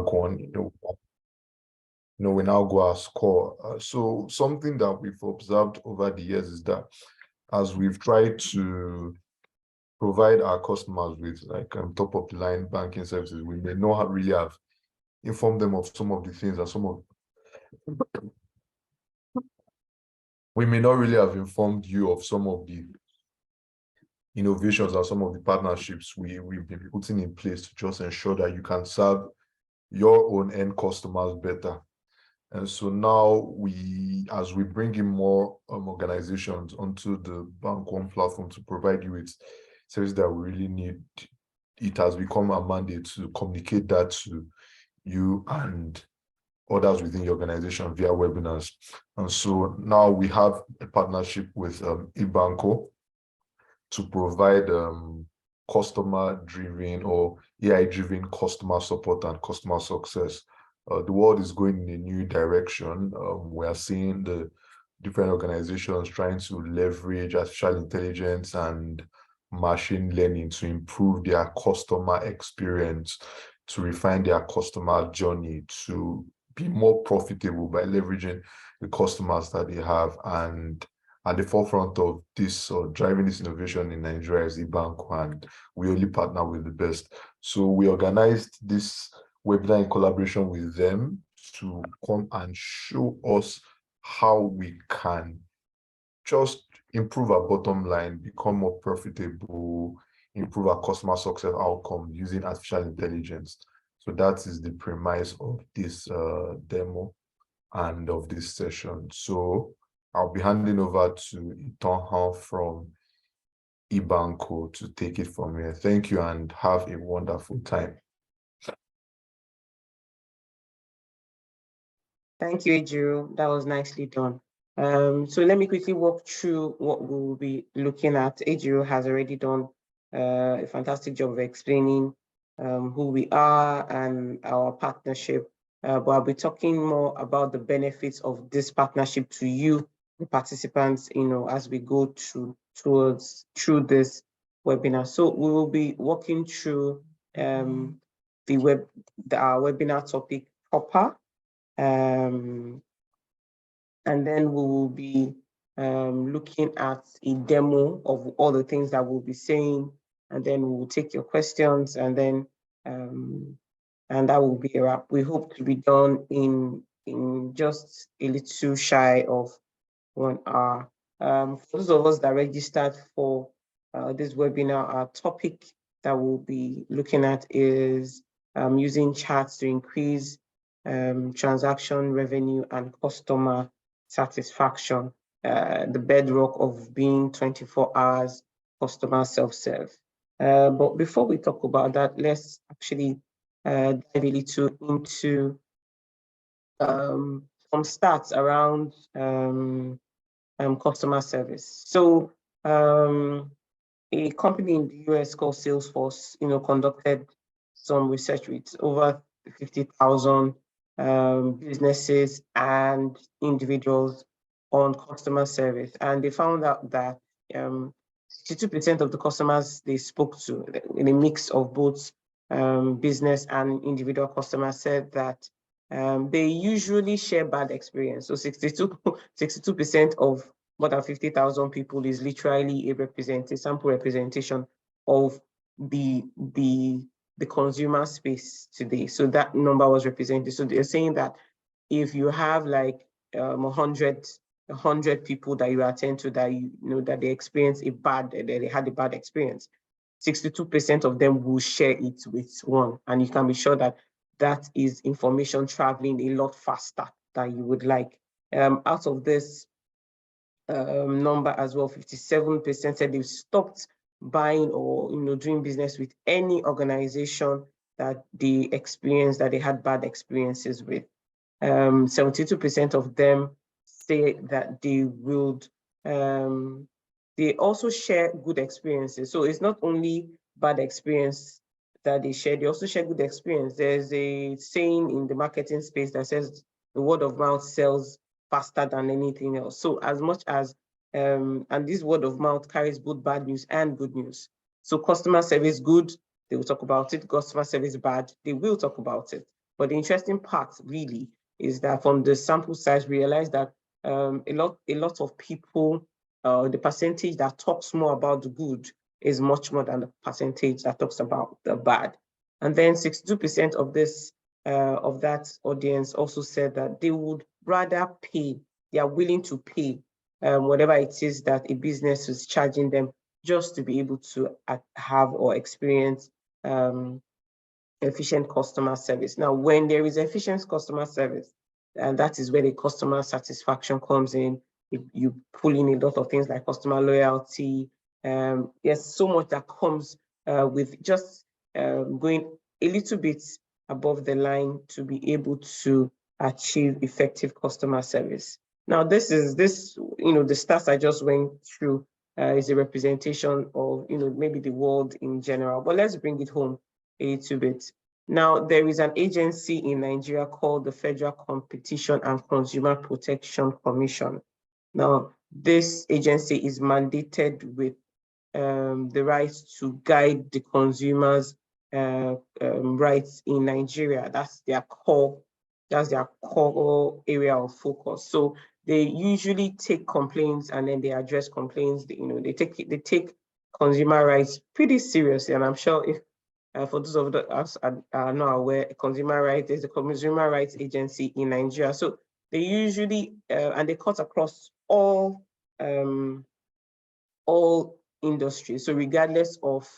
one, we now go our score. So something that we've observed over the years is that as we've tried to provide our customers with like top of the line banking services, we may not really have informed them of some of the things and we may not really have informed you of some of the innovations and some of the partnerships we've been putting in place to just ensure that you can serve your own end customers better. And so now as we bring in more organizations onto the eBanqo platform to provide you with services that we really need, it has become a mandate to communicate that to you and others within your organization via webinars. And so now we have a partnership with eBanqo to provide customer-driven or AI-driven customer support and customer success. The world is going in a new direction. We are seeing the different organizations trying to leverage artificial intelligence and machine learning to improve their customer experience, to refine their customer journey, to be more profitable by leveraging the customers that they have. And at the forefront of this or driving this innovation in Nigeria is eBanqo, and we only partner with the best. So we organized this webinar in collaboration with them to come and show us how we can just improve our bottom line, become more profitable, improve our customer success outcome using artificial intelligence. So that is the premise of this demo and of this session. So I'll be handing over to Itonhan from eBanqo to take it from here. Thank you and have a wonderful time. Thank you, Ejiro. That was nicely done. So let me quickly walk through what we will be looking at. Ejiro has already done a fantastic job of explaining who we are and our partnership, but I'll be talking more about the benefits of this partnership to you, the participants, as we go through this webinar. So we will be walking through our webinar topic proper. And then we will be looking at a demo of all the things that we'll be saying, and then we will take your questions, and then and that will be a wrap. We hope to be done in just a little shy of 1 hour. For those of us that registered for this webinar, our topic that we'll be looking at is using chats to increase transaction revenue and customer satisfaction, the bedrock of being 24 hours customer self-serve. But before we talk about that, let's actually dive a little into some stats around customer service. So a company in the US called Salesforce, conducted some research with over 50,000 businesses and individuals on customer service, and they found out that 62% of the customers they spoke to, in a mix of both business and individual customers, said that they usually share bad experience. So 62% of more than 50,000 people is literally a sample representation of the consumer space today. So that number was represented. So they're saying that if you have like 100 people that you attend to that that they had a bad experience, 62% of them will share it with one, and you can be sure that that is information traveling a lot faster than you would like. Out of this number as well, 57% said they've stopped buying or doing business with any organization that they had bad experiences with. 72% of them say that they would they also share good experiences. So it's not only bad experience that they share, they also share good experience. There's a saying in the marketing space that says the word of mouth sells faster than anything else. So as much as and this word of mouth carries both bad news and good news. So customer service good, they will talk about it. Customer service bad, they will talk about it. But the interesting part really is that from the sample size, we realized that a lot of people, the percentage that talks more about the good is much more than the percentage that talks about the bad. And then 62% of this of that audience also said that they would rather pay, they are willing to pay whatever it is that a business is charging them just to be able to have or experience efficient customer service. Now, when there is efficient customer service, and that is where the customer satisfaction comes in. You pull in a lot of things like customer loyalty. There's so much that comes with just going a little bit above the line to be able to achieve effective customer service. Now, the stats I just went through is a representation of, maybe the world in general, but let's bring it home a little bit. Now, there is an agency in Nigeria called the Federal Competition and Consumer Protection Commission. Now, this agency is mandated with the right to guide the consumers' rights in Nigeria. That's their core area of focus. So they usually take complaints and then they address complaints. They take consumer rights pretty seriously, and I'm sure if for those of us are not aware, consumer rights, there's a consumer rights agency in Nigeria. So they usually, and they cut across all industries. So regardless of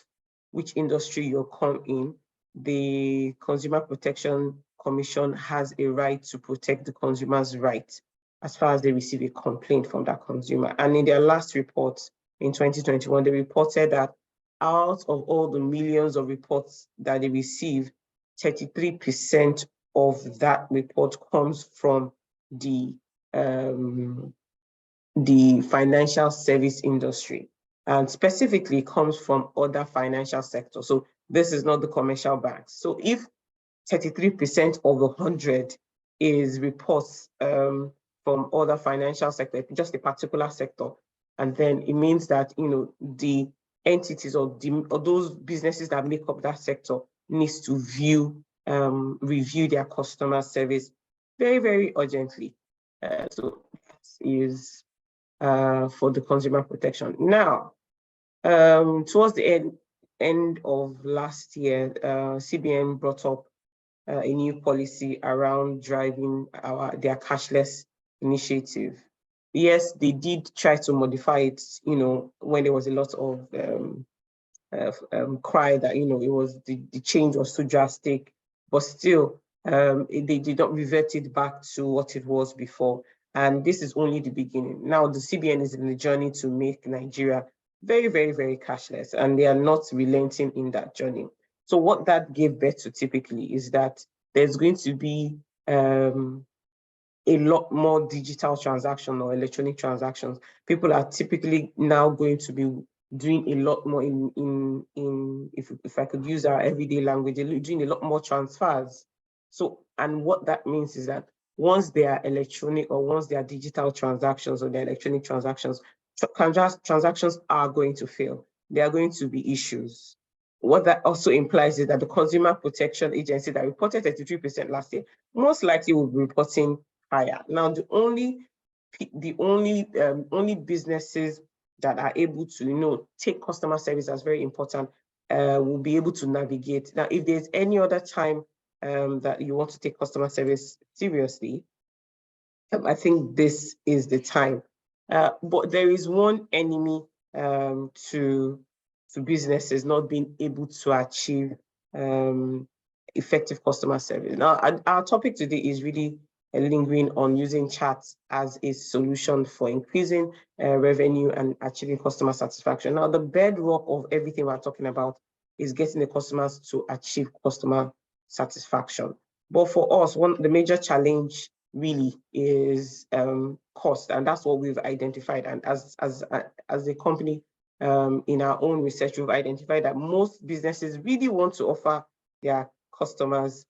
which industry you come in, the Consumer Protection Commission has a right to protect the consumer's rights as far as they receive a complaint from that consumer. And in their last report in 2021, they reported that out of all the millions of reports that they receive, 33% of that report comes from the financial service industry, and specifically comes from other financial sectors. So this is not the commercial banks. So if 33% of 100 is reports from other financial sector, just a particular sector, and then it means that the entities or those businesses that make up that sector needs to review their customer service very, very urgently. So that is for the consumer protection. Now, towards the end of last year, CBN brought up a new policy around driving their cashless initiative. Yes, they did try to modify it, when there was a lot of cry that, it was the change was too drastic, but still, they did not revert it back to what it was before. And this is only the beginning. Now, the CBN is in the journey to make Nigeria very, very, very cashless, and they are not relenting in that journey. So what that gave birth to typically is that there's going to be a lot more digital transactions or electronic transactions. People are typically now going to be doing a lot more if I could use our everyday language, doing a lot more transfers. So, and what that means is that once they are electronic or once they are digital transactions or they're electronic transactions, transactions are going to fail. There are going to be issues. What that also implies is that the Consumer Protection Agency that reported 33% last year most likely will be reporting higher. Now, the only businesses that are able to, take customer service as very important, will be able to navigate. Now, if there's any other time that you want to take customer service seriously, I think this is the time. But there is one enemy to businesses not being able to achieve effective customer service. Now, our topic today is really lingering on using chat as a solution for increasing revenue and achieving customer satisfaction. Now, the bedrock of everything we're talking about is getting the customers to achieve customer satisfaction. But for us, the major challenge really is cost, and that's what we've identified. And as a company, in our own research, we've identified that most businesses really want to offer their customers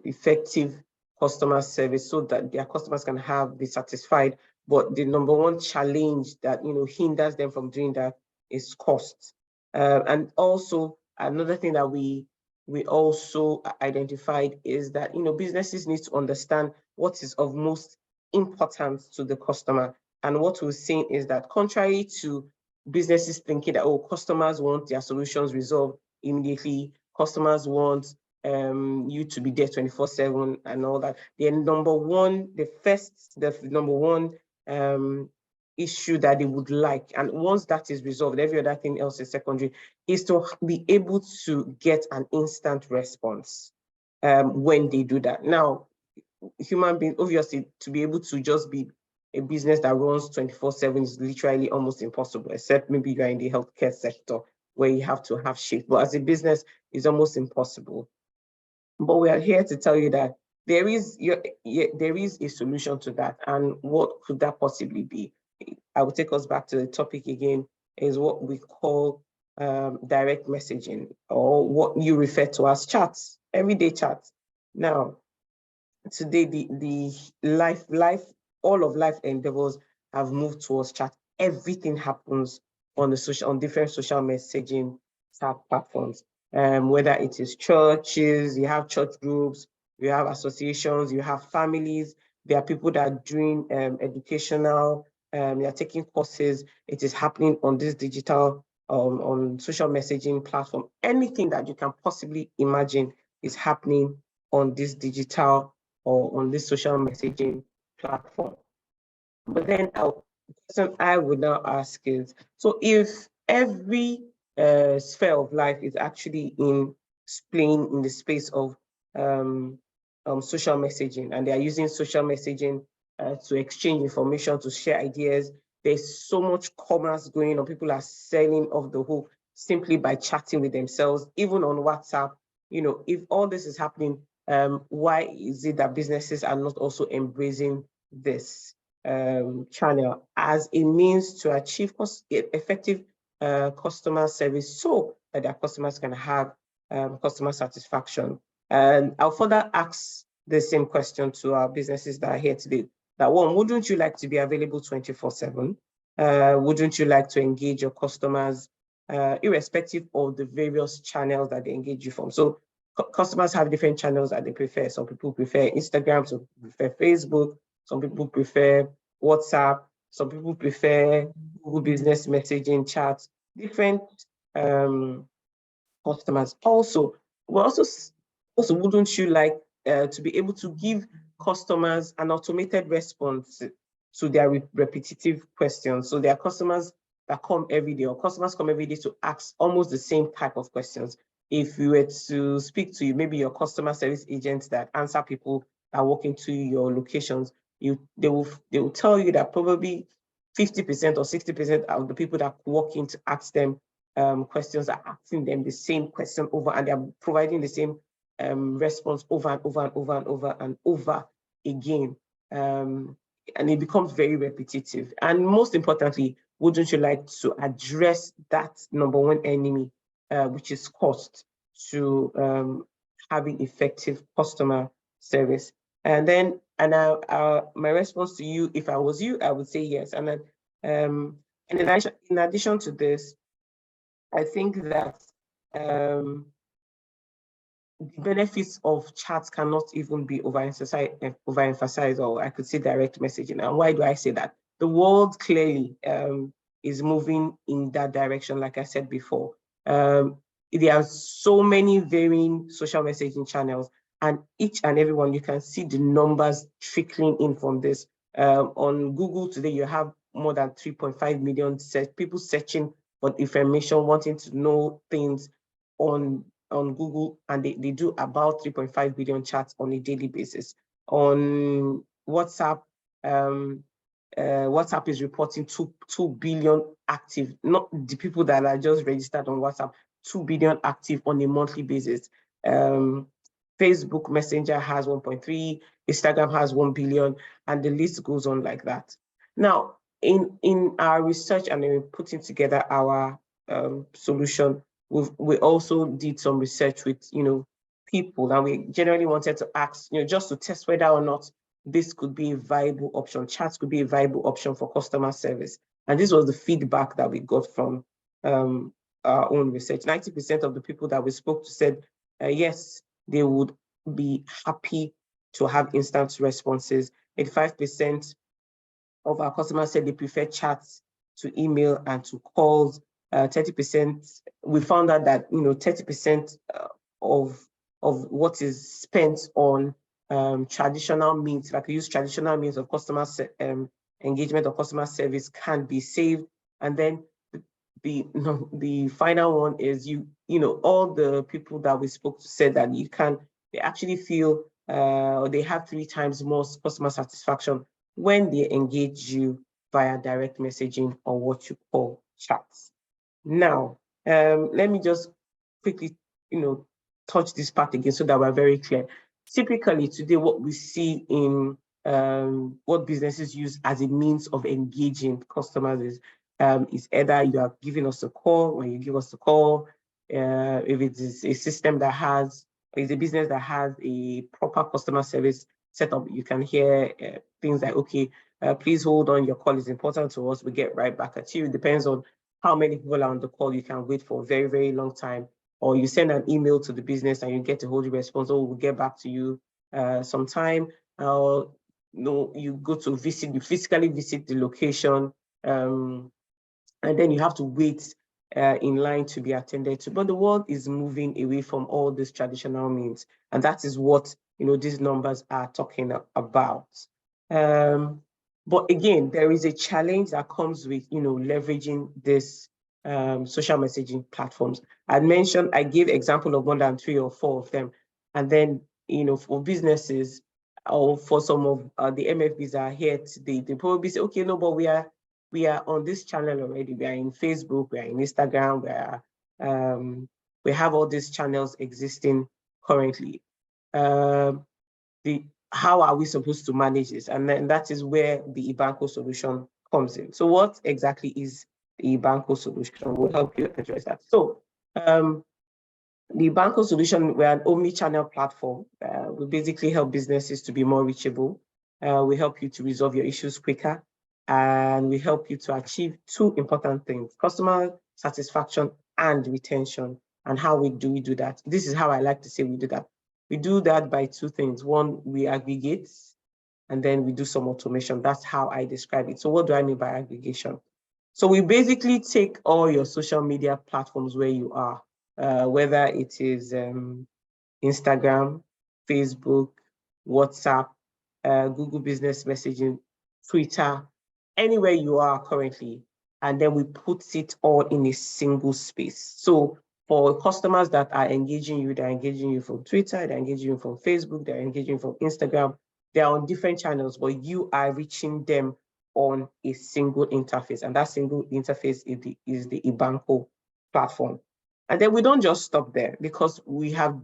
effective customer service so that their customers can be satisfied. But the number one challenge that hinders them from doing that is cost. And also another thing that we we also identified is that, businesses need to understand what is of most importance to the customer. And what we're seeing is that, contrary to businesses thinking that, oh, customers want their solutions resolved immediately, customers want you to be there 24/7 and all that. The number one issue that they would like, and once that is resolved, every other thing else is secondary, is to be able to get an instant response when they do that. Now, human beings, obviously, to be able to just be a business that runs 24/7 is literally almost impossible, except maybe you're in the healthcare sector where you have to have shift. But as a business, it's almost impossible. But we are here to tell you that there is a solution to that. And what could that possibly be? I will take us back to the topic again, is what we call direct messaging, or what you refer to as chats, everyday chats. Now, today, all of life endeavors have moved towards chat. Everything happens on different social messaging platforms. Whether it is churches, you have church groups, you have associations, you have families. There are people that are doing educational, they are taking courses. It is happening on this digital, on social messaging platform. Anything that you can possibly imagine is happening on this digital or on this social messaging platform. But then the question I would now ask is, so if every sphere of life is actually playing in the space of social messaging, and they are using social messaging to exchange information, to share ideas, there's so much commerce going on. People are selling off the hook simply by chatting with themselves, even on WhatsApp. If all this is happening, why is it that businesses are not also embracing this channel as a means to achieve effective customer service, so that their customers can have customer satisfaction? And I'll further ask the same question to our businesses that are here today. That one, wouldn't you like to be available 24/7? Wouldn't you like to engage your customers irrespective of the various channels that they engage you from? So customers have different channels that they prefer. Some people prefer Instagram, some people prefer Facebook, some people prefer WhatsApp, some people prefer Google Business Messaging, chats, different customers. Also, wouldn't you like to be able to give customers an automated response to their repetitive questions? So there are customers that come every day, or customers come every day to ask almost the same type of questions. If you were to speak to maybe your customer service agents that answer people that walk into your locations, they will tell you that probably 50% or 60% of the people that walk in to ask them questions are asking them the same question over, and they're providing the same response over and over and over and over and over again. And it becomes very repetitive. And most importantly, wouldn't you like to address that number one enemy, which is cost, to having effective customer service? And then, my response to you, if I was you, I would say yes. And then, in addition to this, I think that the benefits of chats cannot even be overemphasized, or I could say direct messaging. And why do I say that? The world clearly is moving in that direction, like I said before. There are so many varying social messaging channels, and each and every one, you can see the numbers trickling in from this. On Google today, you have more than 3.5 million people searching for information, wanting to know things on Google, and they do about 3.5 billion chats on a daily basis. On WhatsApp, WhatsApp is reporting 2 billion active, not the people that are just registered on WhatsApp, 2 billion active on a monthly basis. Facebook Messenger has 1.3, Instagram has 1 billion, and the list goes on like that. Now, in our research and in putting together our solution, we also did some research with people, and we generally wanted to ask, just to test whether or not this could be a viable option. Chats could be a viable option for customer service. And this was the feedback that we got from our own research. 90% of the people that we spoke to said yes, they would be happy to have instant responses. 85% of our customers said they prefer chats to email and to calls. 30%, we found out that 30% of what is spent on traditional means, like we use traditional means of customer engagement or customer service, can be saved. And then the final one is all the people that we spoke to said that they actually feel they have 3 times more customer satisfaction when they engage you via direct messaging or what you call chats. Now, let me just quickly, touch this part again so that we're very clear. Typically today, what we see in what businesses use as a means of engaging customers is either you are giving us a call. When you give us a call, if it is a system that is a business that has a proper customer service setup, you can hear things like, okay, please hold on, your call is important to us, we get right back at you. It depends on how many people are on the call. You can wait for a very, very long time, or you send an email to the business and you get a hold response, oh, we'll get back to you sometime. Or you go to visit, you physically visit the location, and then you have to wait in line to be attended to. But the world is moving away from all these traditional means, and that is what these numbers are talking about. But again, there is a challenge that comes with leveraging this social messaging platforms. I gave example of more than 3 or 4 of them, and then for businesses or for some of the MFBs that are here today, they probably say, okay, no, but we are on this channel already. We are in Facebook, we are in Instagram, we have all these channels existing currently. How are we supposed to manage this? And then that is where the eBanqo solution comes in. So what exactly is the eBanqo solution? We'll help you address that. So the eBanqo solution, we're an omni-channel platform. We basically help businesses to be more reachable. We help you to resolve your issues quicker. And we help you to achieve 2 important things: customer satisfaction and retention. And how we do that? This is how I like to say we do that. We do that by 2 things. One, we aggregate, and then we do some automation. That's how I describe it. So what do I mean by aggregation? So we basically take all your social media platforms where you are, whether it is Instagram, Facebook, WhatsApp, Google Business Messaging, Twitter, anywhere you are currently, and then we put it all in a single space. So for customers that are engaging you, they're engaging you from Twitter, they're engaging you from Facebook, they're engaging you from Instagram, they're on different channels, but you are reaching them on a single interface, and that single interface is the eBanqo platform. And then we don't just stop there, because we have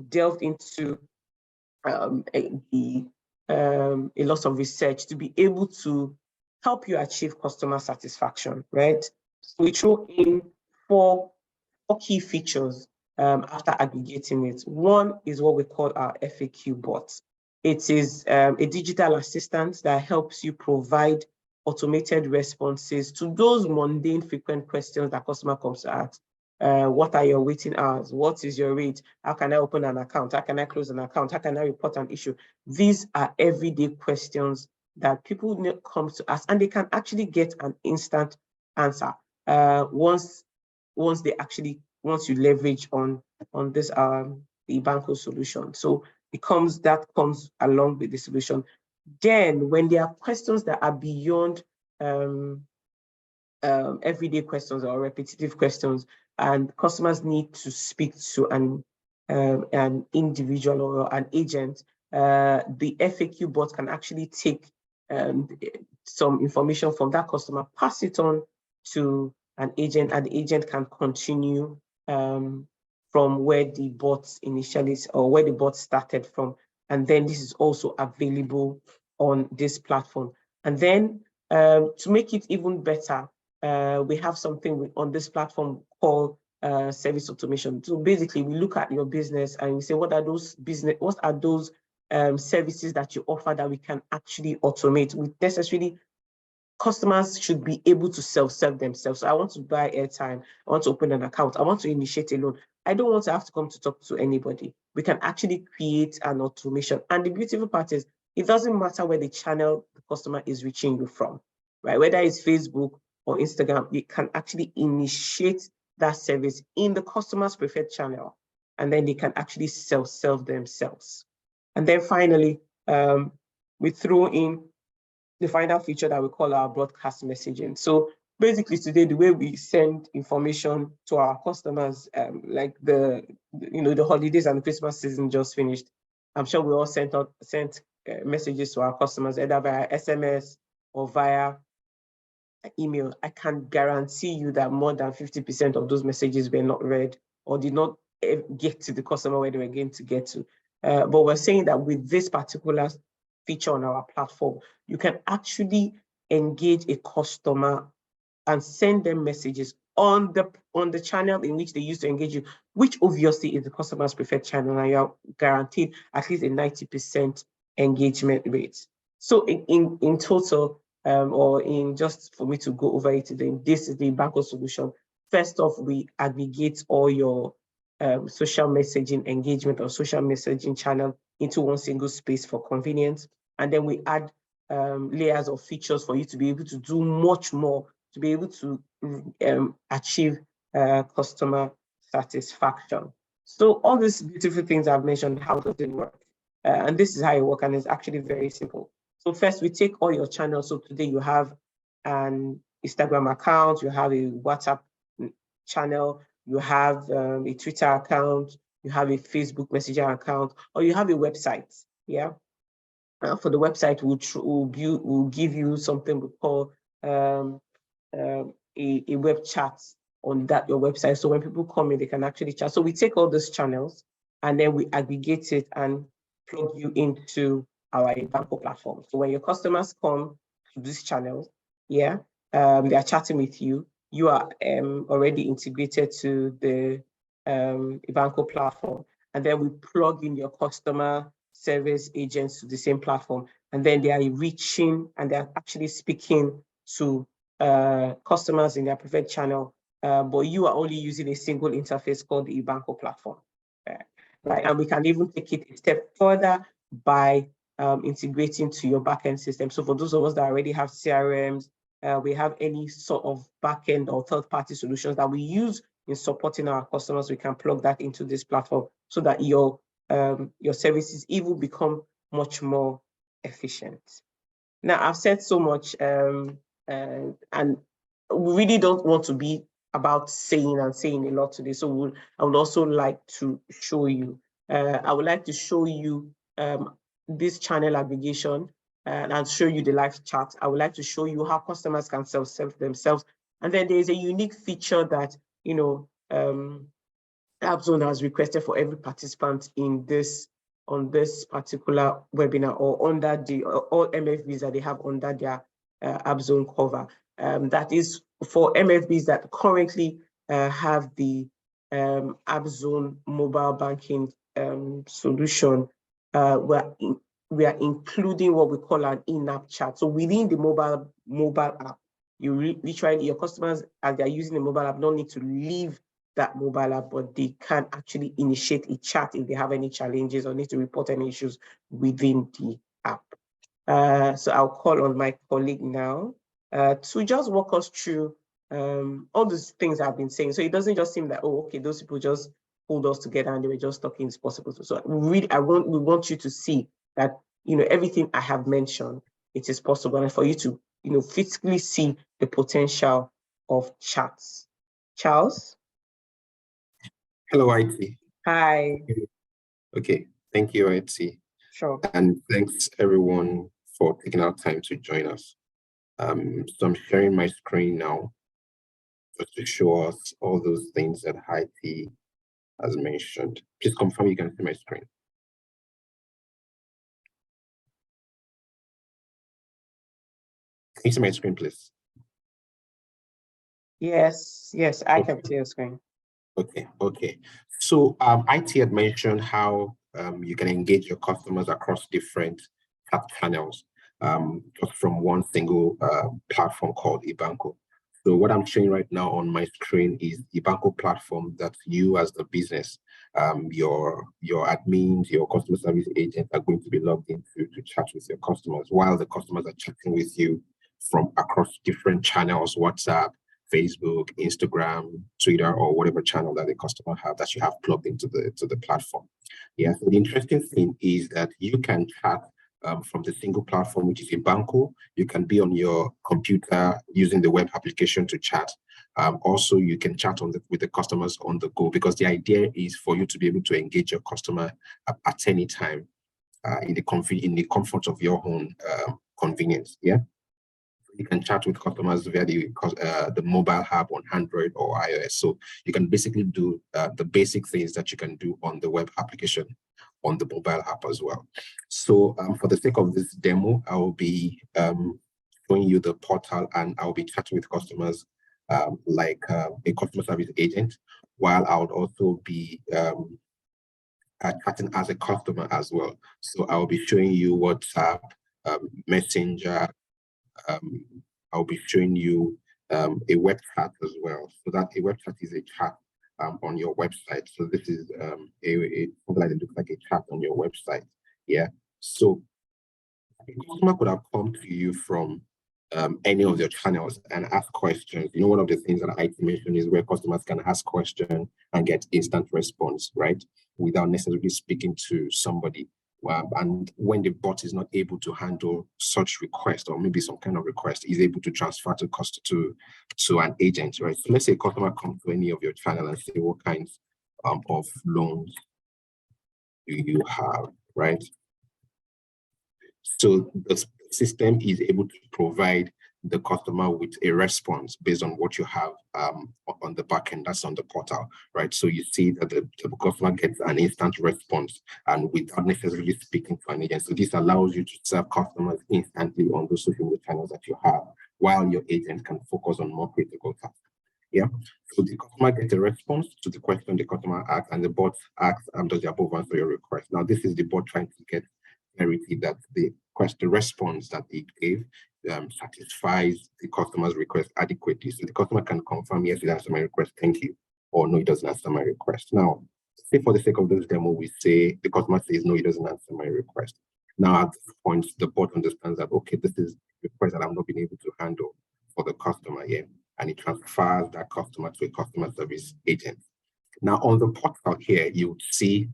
delved into a lot of research to be able to help you achieve customer satisfaction, right? So we throw in four key features after aggregating it. One is what we call our FAQ bot. It is a digital assistant that helps you provide automated responses to those mundane, frequent questions that customer comes to ask. What are your waiting hours? What is your rate? How can I open an account? How can I close an account? How can I report an issue? These are everyday questions that people come to ask, and they can actually get an instant answer once you leverage on this the eBanqo solution. So that comes along with the solution. Then when there are questions that are beyond everyday questions or repetitive questions, and customers need to speak to an individual or an agent, the FAQ bot can actually take some information from that customer, pass it on to an agent, and the agent can continue from where the bot started from. And then this is also available on this platform. And then to make it even better, we have something on this platform called service automation. So basically, we look at your business and we say, what are those services that you offer that we can actually automate? We necessarily customers should be able to self-serve themselves. So I want to buy airtime, I want to open an account, I want to initiate a loan. I don't want to have to come to talk to anybody. We can actually create an automation. And the beautiful part is, it doesn't matter where the channel the customer is reaching you from, right? Whether it's Facebook or Instagram, you can actually initiate that service in the customer's preferred channel, and then they can actually self-serve themselves. And then finally, we throw in the final feature that we call our broadcast messaging. So basically today, the way we send information to our customers, like the holidays and the Christmas season just finished, I'm sure we all sent messages to our customers, either via SMS or via email. I can guarantee you that more than 50% of those messages were not read or did not get to the customer where they were going to get to. But we're saying that with this particular feature on our platform, you can actually engage a customer and send them messages on the channel in which they used to engage you, which obviously is the customer's preferred channel, and you're guaranteed at least a 90% engagement rate. So in total, or in just for me to go over it today, this is the eBanqo solution. First off, we aggregate all your social messaging engagement or social messaging channel into one single space for convenience. And then we add layers of features for you to be able to do much more, to be able to achieve customer satisfaction. So all these beautiful things I've mentioned, how does it work? And this is how it works, and it's actually very simple. So first, we take all your channels. So today you have an Instagram account, you have a WhatsApp channel, you have a Twitter account, you have a Facebook Messenger account, or you have a website. Yeah. For the website, we'll give you something we call a web chat on your website. So when people come in, they can actually chat. So we take all those channels and then we aggregate it and plug you into our eBanqo platform. So when your customers come to these channels, they are chatting with you. You are already integrated to the eBanqo platform, and then we plug in your customer service agents to the same platform, and then they are reaching and they are actually speaking to customers in their preferred channel, but you are only using a single interface called the eBanqo platform. Right, and we can even take it a step further by integrating to your backend system. So for those of us that already have CRMs, we have any sort of backend or third-party solutions that we use in supporting our customers, we can plug that into this platform so that your services even become much more efficient. Now, I've said so much, and we really don't want to be about saying a lot today. So I would also like to show you. I would like to show you this channel aggregation and show you the live chat. I would like to show you how customers can self-serve themselves. And then there's a unique feature that, AppZone has requested for every participant on this particular webinar, or under all MFBs that they have under their AppZone cover. That is for MFBs that currently have the AppZone mobile banking solution. We are including what we call an in-app chat. So within the mobile app, literally your customers, as they're using the mobile app, don't need to leave that mobile app, but they can actually initiate a chat if they have any challenges or need to report any issues within the app. So I'll call on my colleague now to just walk us through all those things I've been saying. So it doesn't just seem that, oh, okay, those people just pulled us together and they were just talking, it's possible. So we want you to see that, everything I have mentioned, it is possible, and for you to, physically see the potential of chats. Charles? Hello, IT. Hi. Okay, thank you, IT. Sure. And thanks everyone for taking our time to join us. So I'm sharing my screen now just to show us all those things that IT has mentioned. Please confirm you can see my screen. Can you see my screen, please? Yes, I can see your screen. Okay. So IT had mentioned how you can engage your customers across different app channels. just from one single platform called eBanqo. So what I'm showing right now on my screen is the eBanqo platform that you as the business, your admins, your customer service agents are going to be logged into to chat with your customers, while the customers are chatting with you from across different channels, WhatsApp, Facebook, Instagram, Twitter, or whatever channel that the customer have that you have plugged into the platform. Yeah, so the interesting thing is that you can chat from the single platform, which is eBanqo. You can be on your computer using the web application to chat. Also, you can chat with the customers on the go, because the idea is for you to be able to engage your customer at any time in the comfort of your own convenience. Yeah. You can chat with customers via the mobile app on Android or iOS. So you can basically do the basic things that you can do on the web application on the mobile app as well. So for the sake of this demo, I will be showing you the portal, and I'll be chatting with customers like a customer service agent, while I would also be chatting as a customer as well. So I'll be showing you WhatsApp, Messenger. I'll be showing you a web chat as well. So that a web chat is a chat on your website. So this is something like it looks like a chat on your website. Yeah. So a customer could have come to you from any of your channels and ask questions. You know, one of the things that I mentioned is where customers can ask questions and get instant response, right? Without necessarily speaking to somebody. And when the bot is not able to handle such request, or maybe some kind of request, is able to transfer to an agent, right? So let's say a customer comes to any of your channel and say, what kinds of loans do you have, right? So the system is able to provide the customer with a response based on what you have on the back end, that's on the portal, right? So you see that the customer gets an instant response and without necessarily speaking to an agent. So this allows you to serve customers instantly on those social media channels that you have, while your agent can focus on more critical tasks. Yeah. So the customer gets a response to the question the customer asks, and the bot asks, does the above answer your request? Now, this is the bot trying to get clarity that the response that it gave satisfies the customer's request adequately. So the customer can confirm, yes, it answered my request, thank you, or no, it doesn't answer my request. Now, say for the sake of this demo, we say the customer says, no, it doesn't answer my request. Now, at this point, the bot understands that, okay, this is a request that I've not been able to handle for the customer yet, and it transfers that customer to a customer service agent. Now, on the portal here, you would see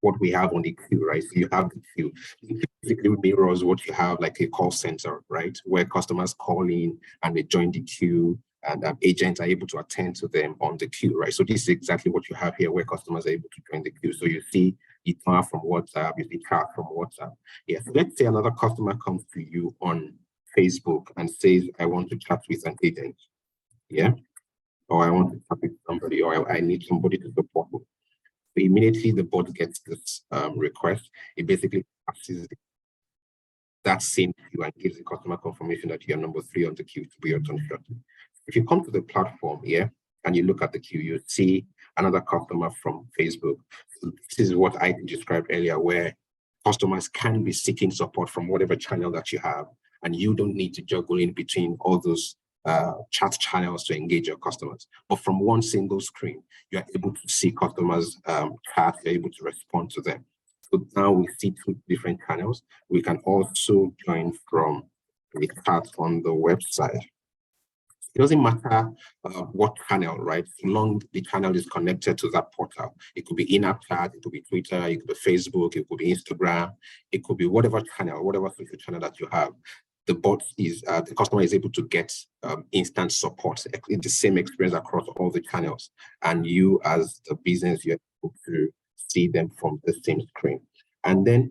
what we have on the queue, right? So you have the queue. The queue basically mirrors what you have like a call center, right? Where customers call in and they join the queue, and agents are able to attend to them on the queue, right? So this is exactly what you have here, where customers are able to join the queue. So you see email from WhatsApp, you see chat from WhatsApp. Yes, so let's say another customer comes to you on Facebook and says, I want to chat with an agent, yeah? Or I want to chat with somebody, or I need somebody to support me. So immediately the bot gets this request, it basically passes that same queue and gives the customer confirmation that you're number 3 on the queue to be your turn shortly. If you come to the platform here and you look at the queue, you see another customer from Facebook. So this is what I described earlier, where customers can be seeking support from whatever channel that you have, and you don't need to juggle in between all those chat channels to engage your customers. But from one single screen, you're able to see customers chat, you're able to respond to them. So now we see 2 different channels. We can also join from the chat on the website. It doesn't matter what channel, right? So long the channel is connected to that portal. It could be in-app chat, it could be Twitter, it could be Facebook, it could be Instagram, it could be whatever channel, whatever social channel that you have. The bot is, the customer is able to get instant support, the same experience across all the channels. And you as the business, you're able to see them from the same screen. And then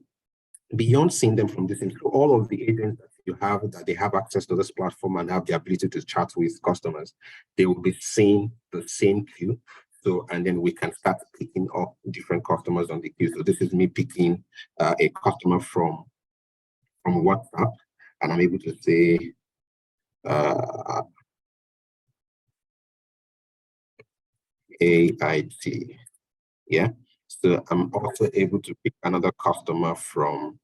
beyond seeing them from the same screen, all of the agents that you have, that they have access to this platform and have the ability to chat with customers, they will be seeing the same queue. So, and then we can start picking up different customers on the queue. So this is me picking a customer from WhatsApp, and I'm able to say, AIT, yeah? So I'm also able to pick another customer from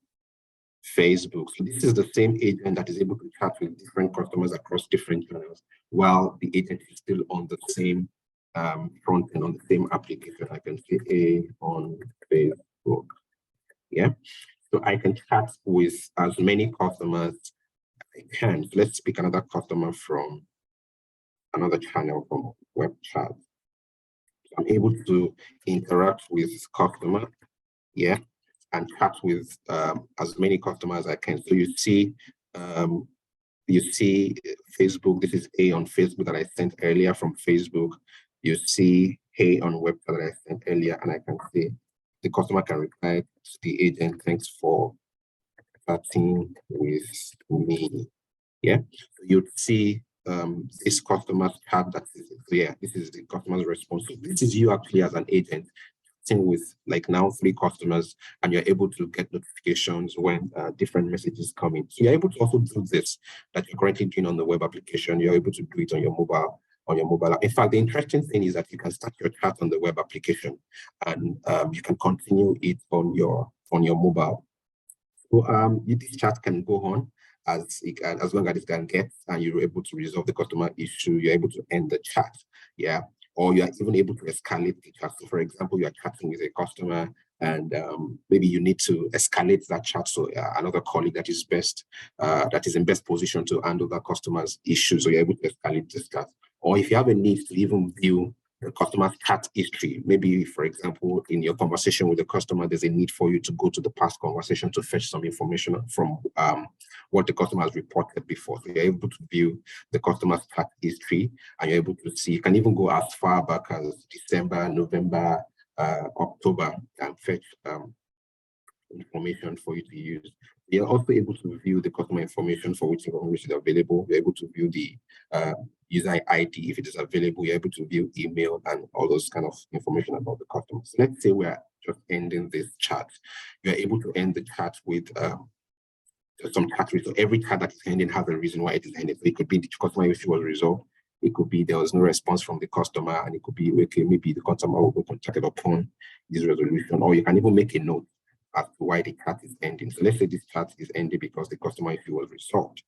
Facebook. So this is the same agent that is able to chat with different customers across different channels, while the agent is still on the same front end, on the same application. I can say A on Facebook. Yeah. So I can chat with as many customers as I can. So let's pick another customer from another channel from web chat. So I'm able to interact with customer, yeah, and chat with as many customers as I can. So you see Facebook. This is A on Facebook that I sent earlier from Facebook. You see Hey on web chat that I sent earlier, and I can see the customer can reply to the agent, thanks for chatting with me. Yeah, so you'd see this customer's chat that is clear. This is the customer's response. So this is you actually as an agent with like now 3 customers, and you're able to get notifications when different messages come in. So you're able to also do this that you're currently doing on the web application. You're able to do it on your mobile. In fact, the interesting thing is that you can start your chat on the web application, and you can continue it on your mobile. So this chat can go on as long as it can get, and you're able to resolve the customer issue. You're able to end the chat. Yeah. Or you are even able to escalate the chat. So for example, you are chatting with a customer, and maybe you need to escalate that chat. So another colleague that is in best position to handle that customer's issue. So you're able to escalate this chat. Or if you have a need to even view the customer's chat history, maybe for example, in your conversation with the customer, there's a need for you to go to the past conversation to fetch some information from what the customer has reported before. So you're able to view the customer's chat history, and you're able to see, you can even go as far back as December, November, October, and fetch information for you to use. You're also able to view the customer information for which information is available. You're able to view the user ID if it is available. You're able to view email and all those kind of information about the customer. So let's say we're just ending this chat. You're able to end the chat with some chat. So every chat that is ending has a reason why it is ending. So it could be the customer issue was resolved. It could be there was no response from the customer, and it could be, okay, maybe the customer will be contacted upon this resolution, or you can even make a note as to why the chat is ending. So let's say this chat is ending because the customer issue was resolved.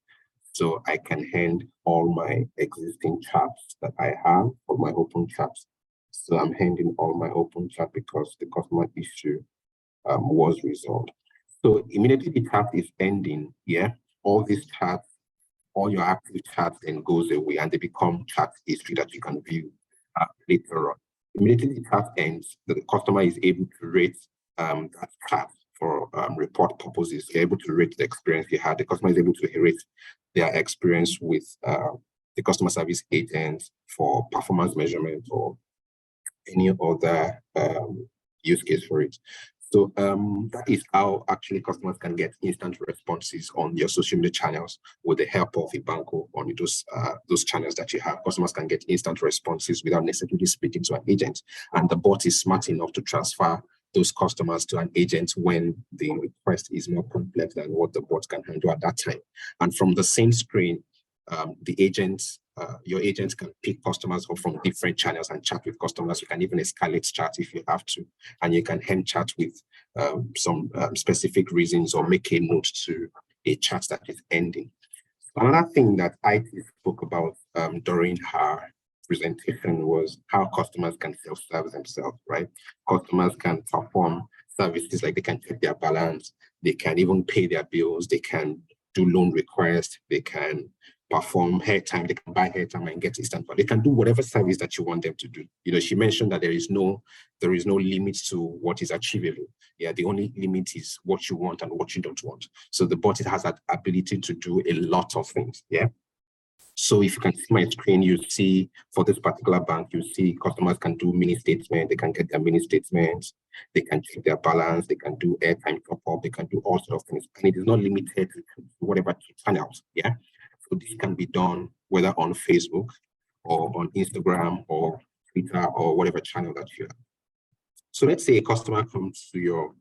So I can end all my existing chats that I have, or my open chats. So I'm ending all my open chat because the customer issue was resolved. So immediately the chat is ending, yeah, all these chats, all your active chats then goes away, and they become chat history that you can view later on. Immediately the chat ends, the customer is able to rate that chat for report purposes. You're able to rate the experience you had. The customer is able to rate their experience with the customer service agent for performance measurement or any other use case for it. So that is how actually customers can get instant responses on your social media channels with the help of eBanqo on those channels that you have. Customers can get instant responses without necessarily speaking to an agent. And the bot is smart enough to transfer those customers to an agent when the request is more complex than what the bot can handle at that time. And from the same screen, your agents can pick customers up from different channels and chat with customers. You can even escalate chat if you have to, and you can end chat with some specific reasons or make a note to a chat that is ending. Another thing that IT spoke about during her presentation was how customers can self-serve themselves, right? Customers can perform services like they can check their balance, they can even pay their bills, they can do loan requests, they can perform hairtime, they can buy hairtime and get instant, but they can do whatever service that you want them to do. You know, she mentioned that there is no limit to what is achievable. Yeah, the only limit is what you want and what you don't want. So the bot, it has that ability to do a lot of things. Yeah. So if you can see my screen, you see for this particular bank, you see customers can do mini statements, they can get their mini statements, they can check their balance, they can do airtime top up, they can do all sorts of things. And it is not limited to whatever channels. Yeah. So this can be done whether on Facebook or on Instagram or Twitter or whatever channel that you have. So let's say a customer comes to your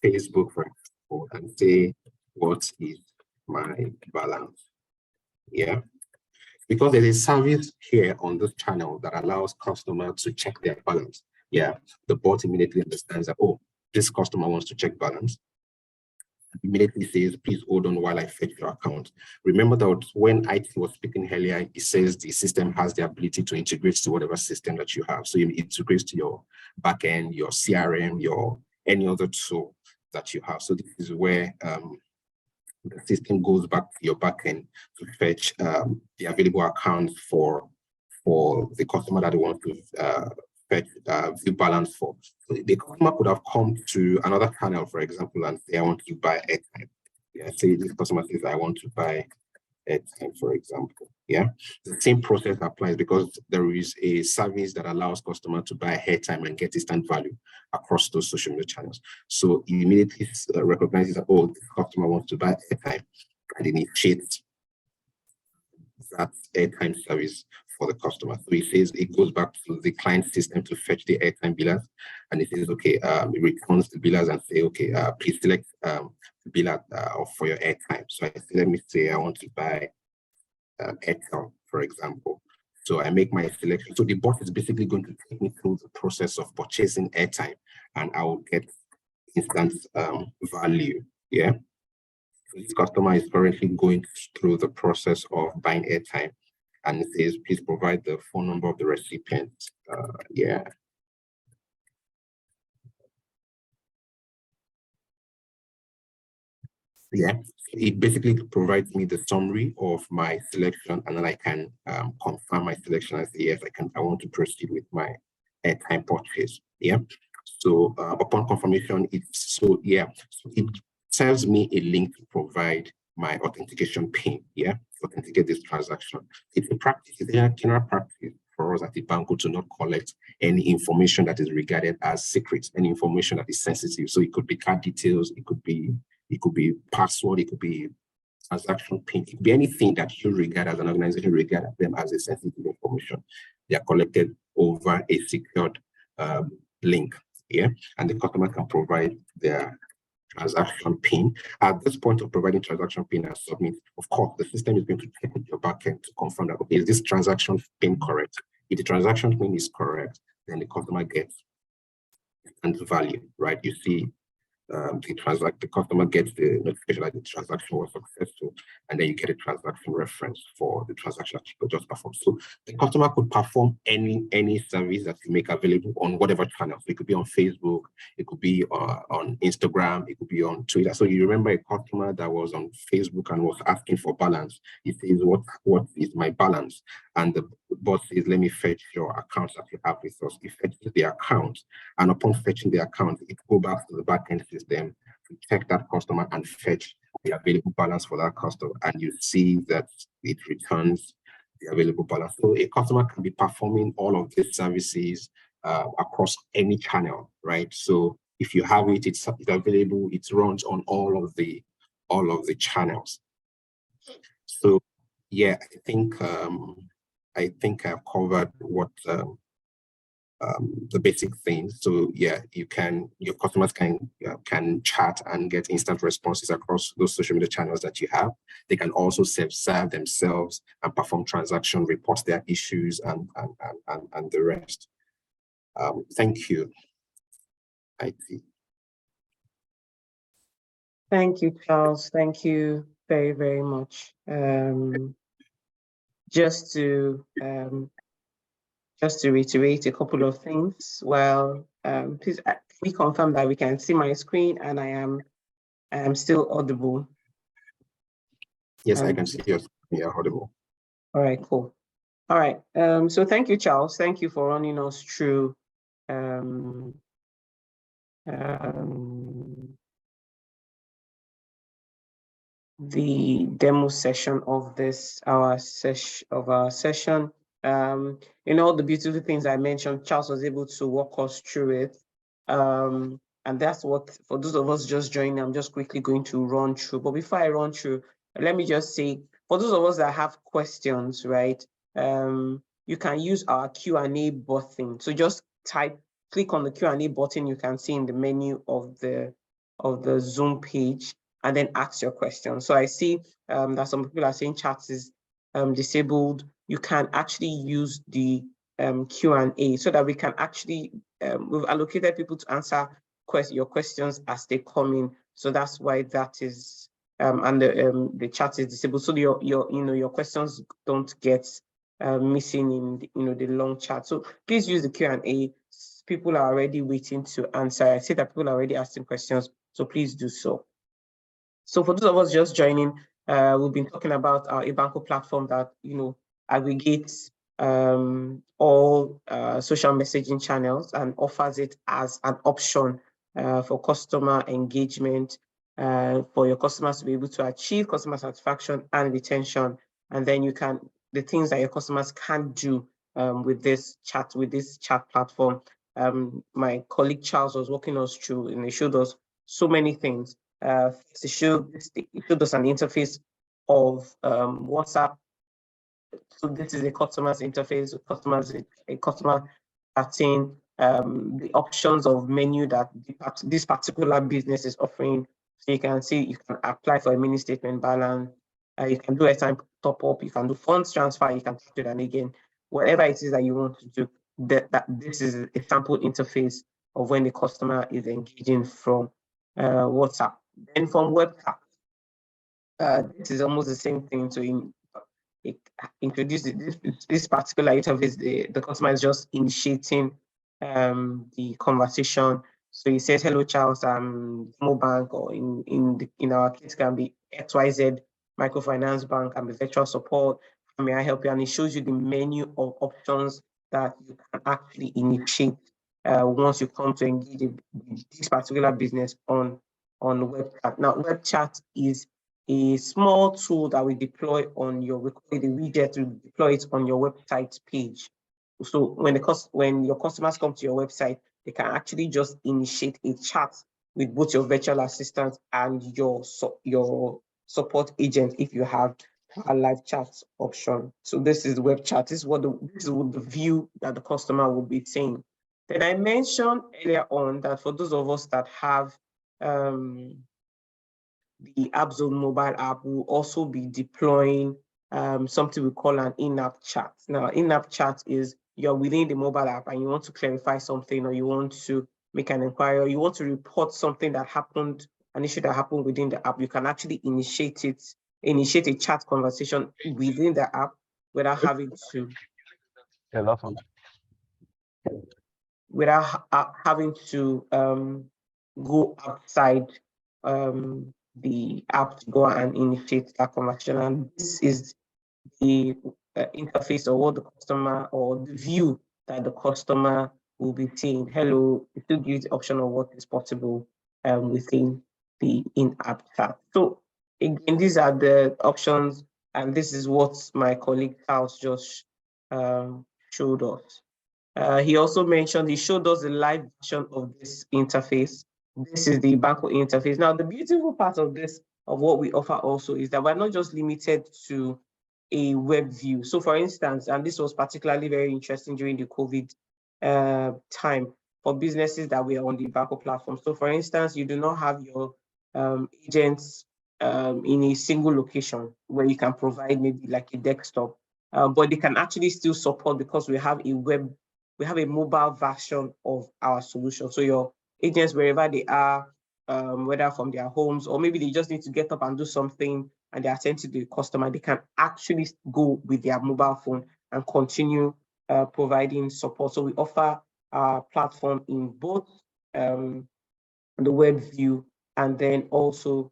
Facebook, for example, and say, what is my balance? Yeah. Because there's a service here on this channel that allows customers to check their balance. Yeah, the bot immediately understands that, oh, this customer wants to check balance. immediately says, please hold on while I fetch your account. Remember that when IT was speaking earlier, it says the system has the ability to integrate to whatever system that you have. So it integrates to your backend, your CRM, your any other tool that you have. So this is where the system goes back to your backend to fetch the available accounts for the customer that they want to fetch view balance for. So the customer could have come to another channel, for example, and say, I want to buy airtime. Yeah, say this customer says, I want to buy airtime, for example. Yeah, the same process applies because there is a service that allows customer to buy airtime and get instant value across those social media channels. So it immediately recognizes that, oh, the customer wants to buy airtime and initiates that airtime service for the customer. So it says it goes back to the client system to fetch the airtime billers, and it says, okay, it returns the billers and say, okay, please select the biller for your airtime. So I say, let me say I want to buy Airtel, for example. So I make my selection. So the bot is basically going to take me through the process of purchasing airtime, and I will get instant value. Yeah. So this customer is currently going through the process of buying airtime, and it says, please provide the phone number of the recipient. Yeah. Yeah, it basically provides me the summary of my selection, and then I can confirm my selection and say, yes, I want to proceed with my airtime purchase. Yeah. So upon confirmation, it tells me a link to provide my authentication PIN. Yeah, to authenticate this transaction. It's a practice, it's a general practice for us at eBanqo to not collect any information that is regarded as secret, any information that is sensitive. So it could be card details, it could be password, it could be transaction PIN, it could be anything that you regard as an organization regard them as a sensitive information. They are collected over a secured link. Yeah, and the customer can provide their transaction PIN. At this point of providing transaction PIN and submit, of course, the system is going to check with your backend to confirm that, okay, is this transaction PIN correct? If the transaction PIN is correct, then the customer gets and value, right? You see the customer gets the notification that the transaction was successful, and then you get a transaction reference for the transaction that you just performed. So the customer could perform any service that you make available on whatever channel. So it could be on Facebook, it could be on Instagram, it could be on Twitter. So you remember a customer that was on Facebook and was asking for balance. He says, what is my balance? And the bot says, let me fetch your account that you have with us. It fetches the account, and upon fetching the account, it goes back to the backend system to check that customer and fetch the available balance for that customer. And you see that it returns the available balance. So a customer can be performing all of these services across any channel, right? So if you have it, it's available, it runs on all of the channels. So yeah, I think I've covered what the basic things. So yeah, your customers can chat and get instant responses across those social media channels that you have. They can also self-serve themselves and perform transaction, report their issues, and the rest. Thank you. Thank you, Charles. Thank you very, very much. Just to reiterate a couple of things. Well, please can we confirm that we can see my screen and I am still audible? Yes, I can see your screen. You're audible. All right, cool. All right. So thank you, Charles. Thank you for running us through the demo session of our session. All the beautiful things I mentioned, Charles was able to walk us through it. And that's what, for those of us just joining, I'm just quickly going to run through. But before I run through, let me just say, for those of us that have questions, right, you can use our Q&A button. So just click on the Q&A button you can see in the menu of the Zoom page, and then ask your question. So I see that some people are saying chat is disabled. You can actually use the Q&A so that we can actually, we've allocated people to answer your questions as they come in. So that's why that is and the chat is disabled. So your questions don't get missing in the long chat. So please use the Q&A. People are already waiting to answer. I see that people are already asking questions, so please do so. So for those of us just joining, we've been talking about our eBanqo platform that aggregates all social messaging channels and offers it as an option for customer engagement, for your customers to be able to achieve customer satisfaction and retention. And then the things that your customers can do with this chat platform. My colleague Charles was walking us through, and he showed us so many things. It showed us an interface of WhatsApp. So this is a customer's interface. A customer chatting, the options of menu that this particular business is offering. So you can see, you can apply for a mini statement balance. You can do a time top up. You can do funds transfer. You can do that again. Whatever it is that you want to do, this is a sample interface of when the customer is engaging from WhatsApp. Then from WebCap, this is almost the same thing. So it introduces this particular interface. The customer is just initiating the conversation. So he says, "Hello, Charles. Bank, or in our case can be XYZ Microfinance Bank. I'm the virtual support. How may I help you?" And it shows you the menu of options that you can actually initiate once you come to engage this particular business on web chat. Now, web chat is a small tool that we deploy on your, we call it a widget, to deploy it on your website page. So when your customers come to your website, they can actually just initiate a chat with both your virtual assistant and your support agent if you have a live chat option. So this is web chat. This is what the view that the customer will be seeing. Then I mentioned earlier on that for those of us that have the AppZone mobile app, will also be deploying something we call an in-app chat. Now, in-app chat is you're within the mobile app and you want to clarify something, or you want to make an inquiry, or you want to report something that happened, an issue that happened within the app. You can actually initiate a chat conversation within the app without having to. Yeah, that's one. Without having to go outside the app to go and initiate that conversation. And this is the interface, or what the customer, or the view that the customer will be seeing. Hello, it will give the option of what is possible within the in-app chat. So again, these are the options, and this is what my colleague Charles just showed us. He also mentioned, he showed us the live version of this interface. This is the eBanqo interface. Now, the beautiful part of this, of what we offer also, is that we're not just limited to a web view. So for instance, and this was particularly very interesting during the COVID time for businesses that were on the eBanqo platform. So for instance, you do not have your agents in a single location where you can provide maybe like a desktop, but they can actually still support, because we have a mobile version of our solution. So your agents, wherever they are, whether from their homes, or maybe they just need to get up and do something and they attend to the customer, they can actually go with their mobile phone and continue providing support. So we offer our platform in both the web view and then also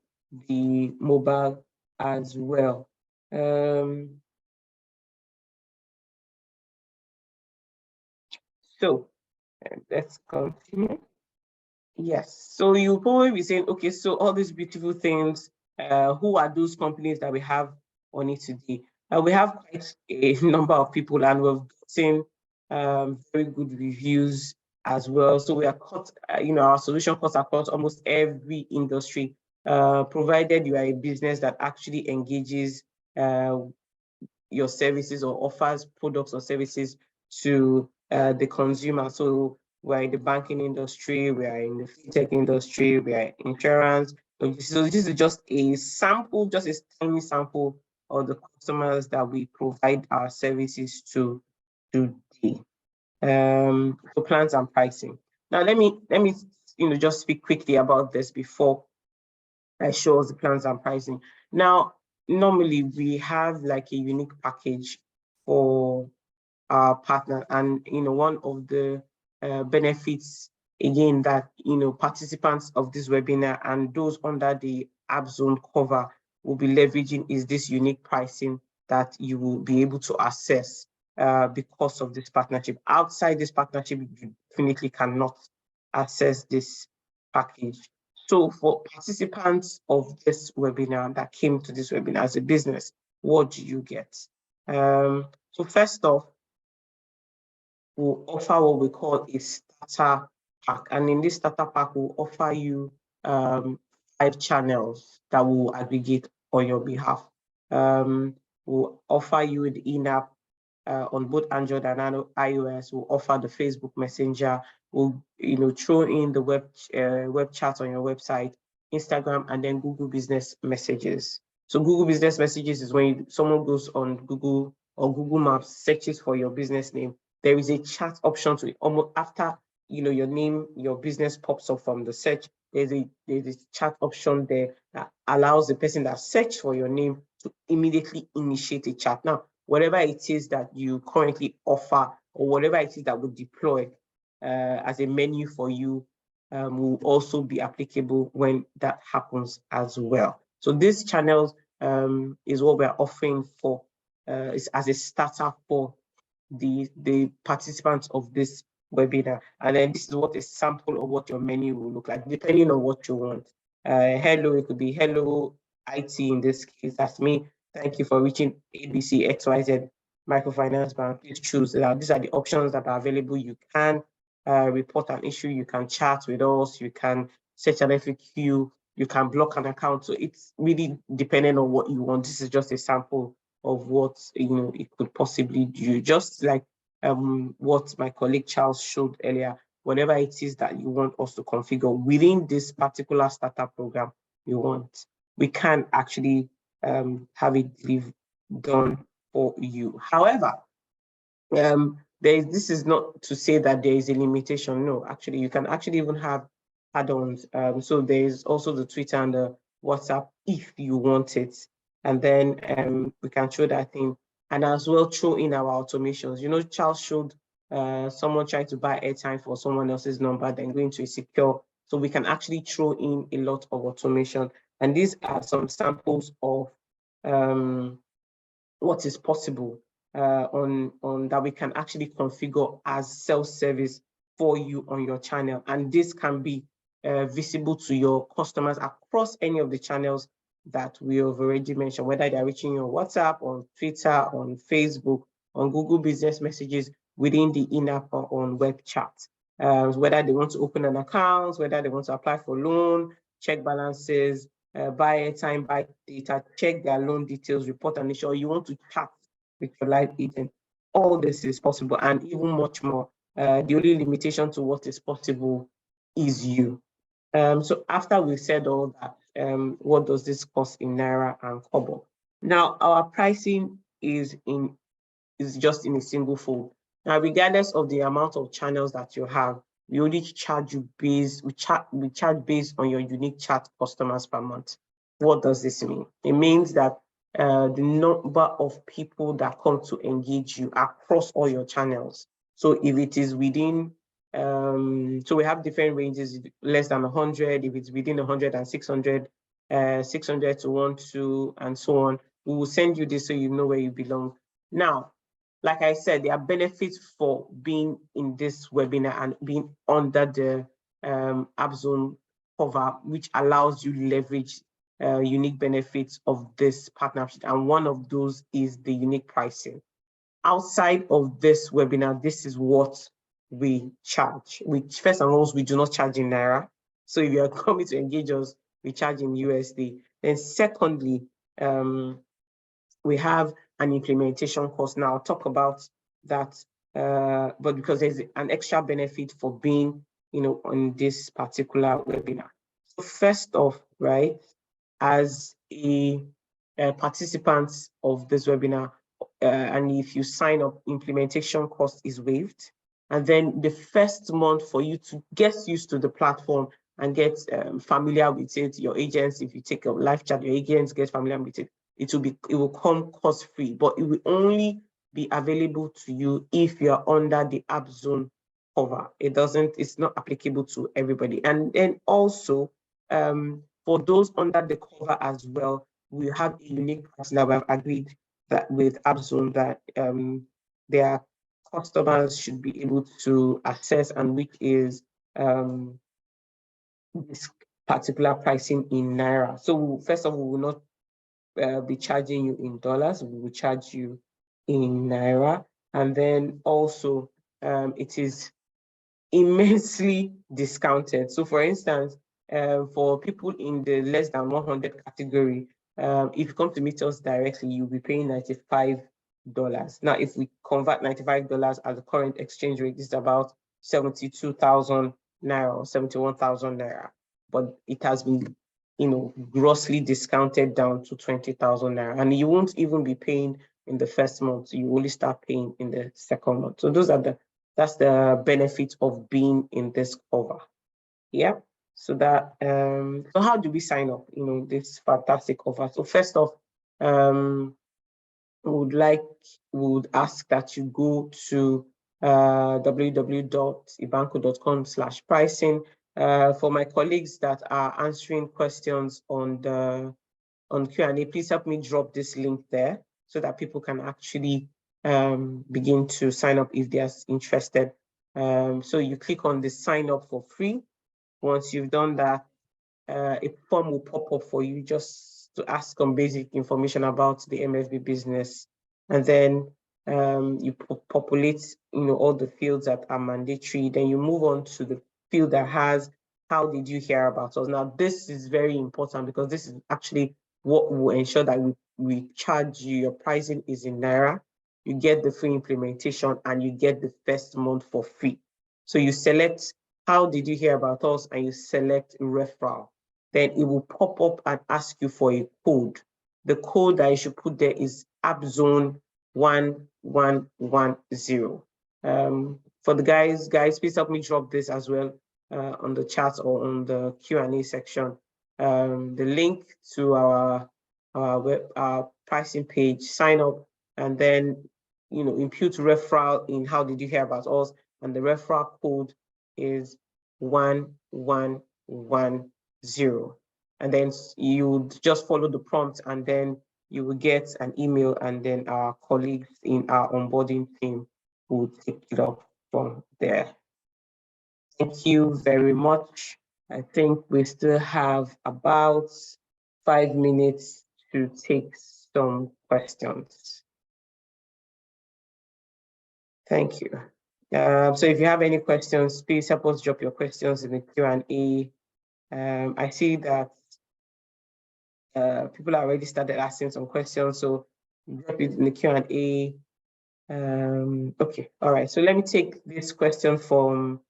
the mobile as well. So let's continue. Yes, so you'll probably be saying, okay, so all these beautiful things, who are those companies that we have on it today? We have quite a number of people, and we've seen very good reviews as well. So we are our solution cuts across almost every industry, provided you are a business that actually engages your services or offers products or services to the consumer. So we're in the banking industry, we are in the fintech industry, we are insurance. So this is just a sample, just a tiny sample of the customers that we provide our services to today. For plans and pricing. Now let me just speak quickly about this before show us the plans and pricing. Now, normally we have like a unique package for our partner, and one of the benefits again that participants of this webinar and those under the app zone cover will be leveraging is this unique pricing that you will be able to access because of this partnership. Outside this partnership, you definitely cannot access this package. So for participants of this webinar that came to this webinar as a business, what do you get? So first off, we'll offer what we call a starter pack. And in this starter pack, we'll offer you 5 channels that will aggregate on your behalf. We'll offer you the in-app on both Android and iOS. We'll offer the Facebook Messenger. We'll throw in the web chat on your website, Instagram, and then Google Business Messages. So Google Business Messages is when someone goes on Google or Google Maps, searches for your business name. There is a chat option to it. Almost after your name, your business pops up from the search. There's a chat option there that allows the person that searched for your name to immediately initiate a chat. Now, whatever it is that you currently offer, or whatever it is that will deploy as a menu for you, will also be applicable when that happens as well. So these channels is what we're offering for is as a starter for the participants of this webinar. And then this is what a sample of what your menu will look like, depending on what you want. Hello, it could be hello IT in this case, that's me. Thank you for reaching ABC XYZ Microfinance Bank. Please choose. These are the options that are available. You can report an issue, you can chat with us, you can search an FAQ, you can block an account. So it's really dependent on what you want. This is just a sample of what it could possibly do. Just like what my colleague Charles showed earlier, whatever it is that you want us to configure within this particular startup program you want, we can actually have it done for you. However, this is not to say that there is a limitation. No, actually, you can actually even have add-ons. So there's also the Twitter and the WhatsApp if you want it. And then we can show that thing, and as well throw in our automations. Charles showed someone trying to buy airtime for someone else's number, then going to a secure. So we can actually throw in a lot of automation. And these are some samples of what is possible on that we can actually configure as self-service for you on your channel. And this can be visible to your customers across any of the channels that we have already mentioned, whether they're reaching you on WhatsApp, on Twitter, on Facebook, on Google Business Messages, within the in-app or on web chat. Whether they want to open an account, whether they want to apply for loan, check balances, buy airtime, buy data, check their loan details, report an issue, or you want to chat with your live agent. All this is possible, and even much more. The only limitation to what is possible is you. So after we've said all that, what does this cost in Naira and Kobo? Now, our pricing is just in a single fold. Now, regardless of the amount of channels that you have, we only charge you we charge based on your unique chat customers per month. What does this mean? It means that the number of people that come to engage you across all your channels. So if it is within, so we have different ranges, less than 100, if it's within 100 and 600, 600 to 1, 2, and so on, we will send you this so you know where you belong. Now, like I said, there are benefits for being in this webinar and being under the App Zone cover, which allows you leverage unique benefits of this partnership. And one of those is the unique pricing. Outside of this webinar, this is what we charge. First and foremost, we do not charge in Naira. So if you are coming to engage us, we charge in USD. Then secondly, we have an implementation cost. Now I'll talk about that, but because there's an extra benefit for being, on this particular webinar. So first off, right, as a participant of this webinar, and if you sign up, implementation cost is waived. And then the first month for you to get used to the platform and get familiar with it. Your agents, if you take a live chat, your agents get familiar with it. It will come cost-free, but it will only be available to you if you're under the app zone cover. It's not applicable to everybody. And then also, for those under the cover as well, we have a unique price that we have agreed that with AppZone that their customers should be able to access, and which is this particular pricing in Naira. So first of all, we will not be charging you in dollars, we will charge you in Naira. And then also it is immensely discounted. So for instance, for people in the less than 100 category, if you come to meet us directly, you'll be paying $95. Now, if we convert $95 at the current exchange rate, this is about 72,000 Naira or 71,000 Naira. But it has been, grossly discounted down to 20,000 Naira. And you won't even be paying in the first month. You only start paying in the second month. So that's the benefit of being in this cover. Yeah. So that so how do we sign up? This fantastic offer. So first off, we would ask that you go to www.ebanqo.com/pricing. For my colleagues that are answering questions on Q&A, please help me drop this link there so that people can actually begin to sign up if they are interested. So you click on the sign up for free. Once you've done that, a form will pop up for you just to ask some basic information about the MFB business. And then you populate all the fields that are mandatory. Then you move on to the field that has how did you hear about us. Now, this is very important because this is actually what will ensure that we charge you. Your pricing is in Naira. You get the free implementation and you get the first month for free. So you select how did you hear about us and you select referral. Then it will pop up and ask you for a code. The code that you should put there is AppZone1110. For the guys, please help me drop this as well on the chat or on the Q&A section. The link to our pricing page, sign up, and then impute referral in how did you hear about us, and the referral code is 1110. And then you just follow the prompt, and then you will get an email, and then our colleagues in our onboarding team will take it up from there. Thank you very much. I think we still have about 5 minutes to take some questions. Thank you. So if you have any questions, please help us drop your questions in the Q&A. I see that people have already started asking some questions, so drop it in the Q&A. Okay, all right. So let me take this question from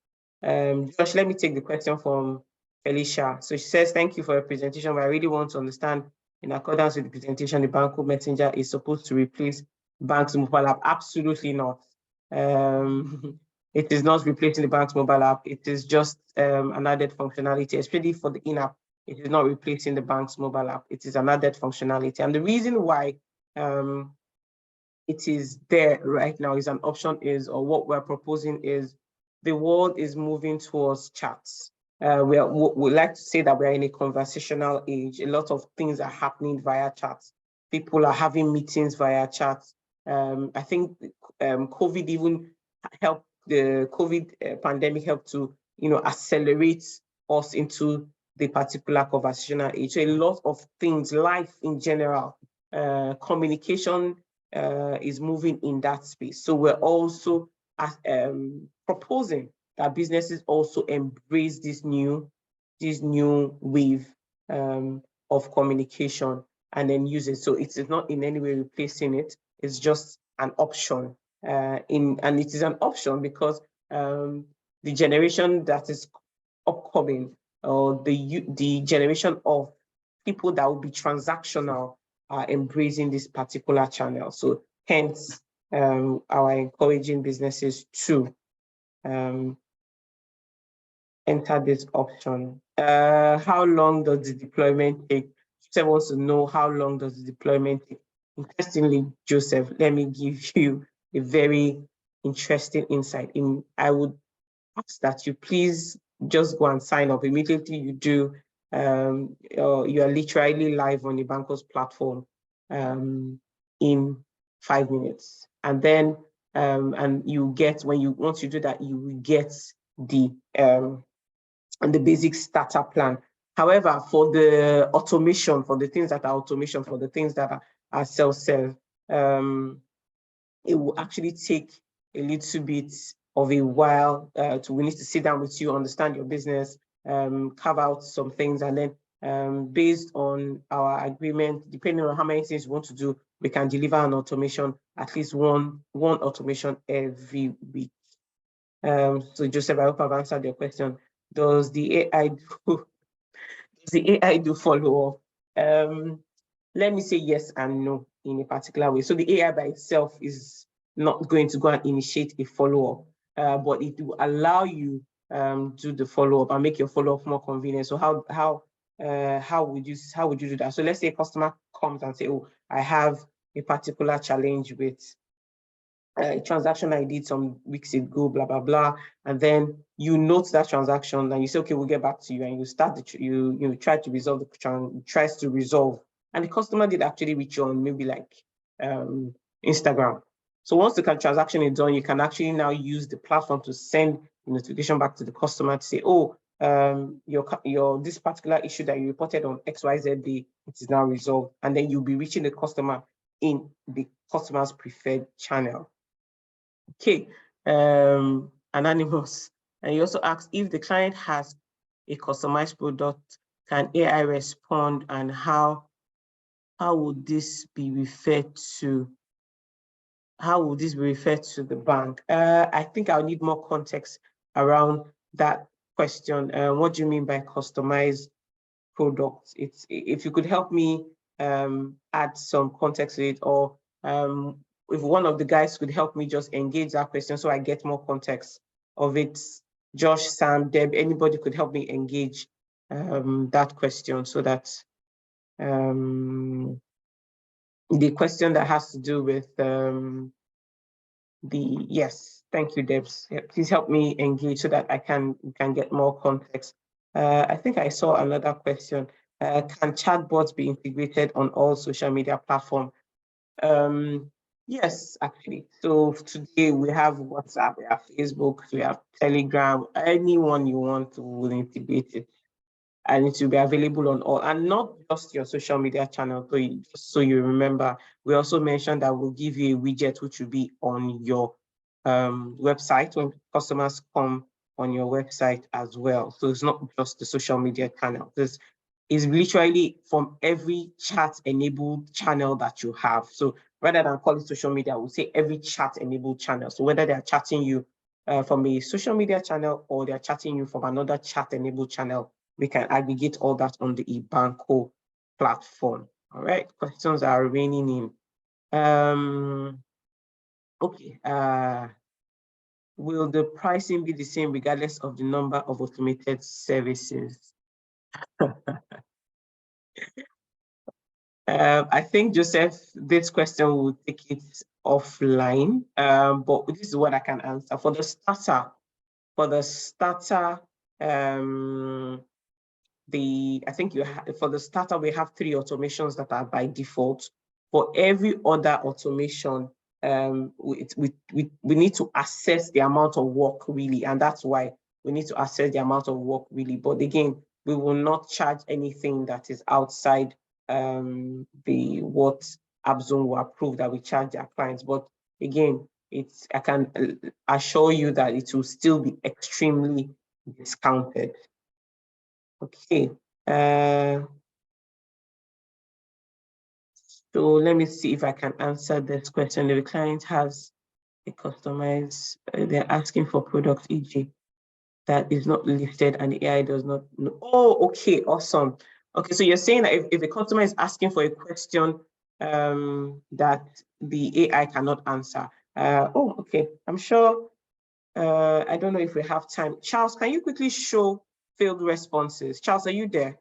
Josh. Let me take the question from Felicia. So she says, thank you for your presentation, but I really want to understand, in accordance with the presentation, the eBanqo Messenger is supposed to replace bank's mobile app. Absolutely not. It is not replacing the bank's mobile app. It is just an added functionality, especially for the in-app. It is not replacing the bank's mobile app. It is an added functionality. And the reason why it is there right now is an option or what we're proposing is the world is moving towards chats. We like to say that we're in a conversational age. A lot of things are happening via chats. People are having meetings via chats. I think COVID even helped, the COVID pandemic helped to, accelerate us into the particular conversational age. So a lot of things, life in general, communication is moving in that space. So we're also proposing that businesses also embrace this new wave of communication and then use it. So it is not in any way replacing it. It's just an option. And it is an option because the generation that is upcoming, or the generation of people that will be transactional, are embracing this particular channel. So hence our encouraging businesses to enter this option. how long does the deployment take? Joseph wants to know how long does the deployment take. Interestingly, Joseph, let me give you a very interesting insight. I would ask that you please just go and sign up immediately. You do, you are literally live on eBanqo's platform in 5 minutes, and then and you get, once you do that, you will get the basic starter plan. However, for the automation, for the things that are automation, for the things that are self-serve, it will actually take a little bit of a while we need to sit down with you, understand your business, carve out some things, and then based on our agreement, depending on how many things you want to do, we can deliver an automation, at least one automation every week. So Joseph, I hope I've answered your question. Does the AI do follow up? Let me say yes and no in a particular way. So the AI by itself is not going to go and initiate a follow-up, but it will allow you do the follow-up and make your follow-up more convenient. So how would you do that? So let's say a customer comes and say, oh, I have a particular challenge with a transaction I did some weeks ago, blah, blah, blah. And then you note that transaction and you say, okay, we'll get back to you. And you start, you try to resolve tries to resolve. And the customer did actually reach you on maybe like Instagram. So once the transaction is done, you can actually now use the platform to send the notification back to the customer to say, oh, your this particular issue that you reported on XYZ day, it is now resolved. And then you'll be reaching the customer in the customer's preferred channel. Okay, Anonymous. And you also asked if the client has a customized product, can AI respond, and how would this be referred to? How would this be referred to the bank? I think I'll need more context around that question. What do you mean by customized products? If you could help me add some context to it, or if one of the guys could help me just engage that question so I get more context of it. Josh, Sam, Deb, anybody could help me engage that question so that the question that has to do with yes, thank you, Debs. Yeah, please help me engage so that I can get more context. I think I saw another question. Can chatbots be integrated on all social media platforms? Yes, actually. So today we have WhatsApp, we have Facebook, we have Telegram. Anyone you want to will integrate it, and it will be available on all, and not just your social media channel. So just so you remember, we also mentioned that we'll give you a widget which will be on your website when customers come on your website as well. So it's not just the social media channel. This is literally from every chat-enabled channel that you have. So rather than call it social media, we'll say every chat-enabled channel. So whether they're chatting you from a social media channel or they're chatting you from another chat-enabled channel, we can aggregate all that on the eBanqo platform. All right, questions are remaining in. Okay, will the pricing be the same regardless of the number of automated services? I think, Joseph, this question will take it offline, but this is what I can answer. For the starter, I think for the starter, we have 3 automations that are by default. For every other automation, we need to assess the amount of work really, and that's why we need to assess the amount of work really. But again, we will not charge anything that is outside what AppZone will approve that we charge our clients. But again, I can assure you that it will still be extremely discounted. Okay. So let me see if I can answer this question. If the client has a customized, they're asking for product, e.g., that is not listed and the AI does not know. Oh, okay, awesome. Okay, so you're saying that if a customer is asking for a question that the AI cannot answer. Oh, okay, I'm sure. I don't know if we have time. Charles, can you quickly show field responses. Charles, are you there?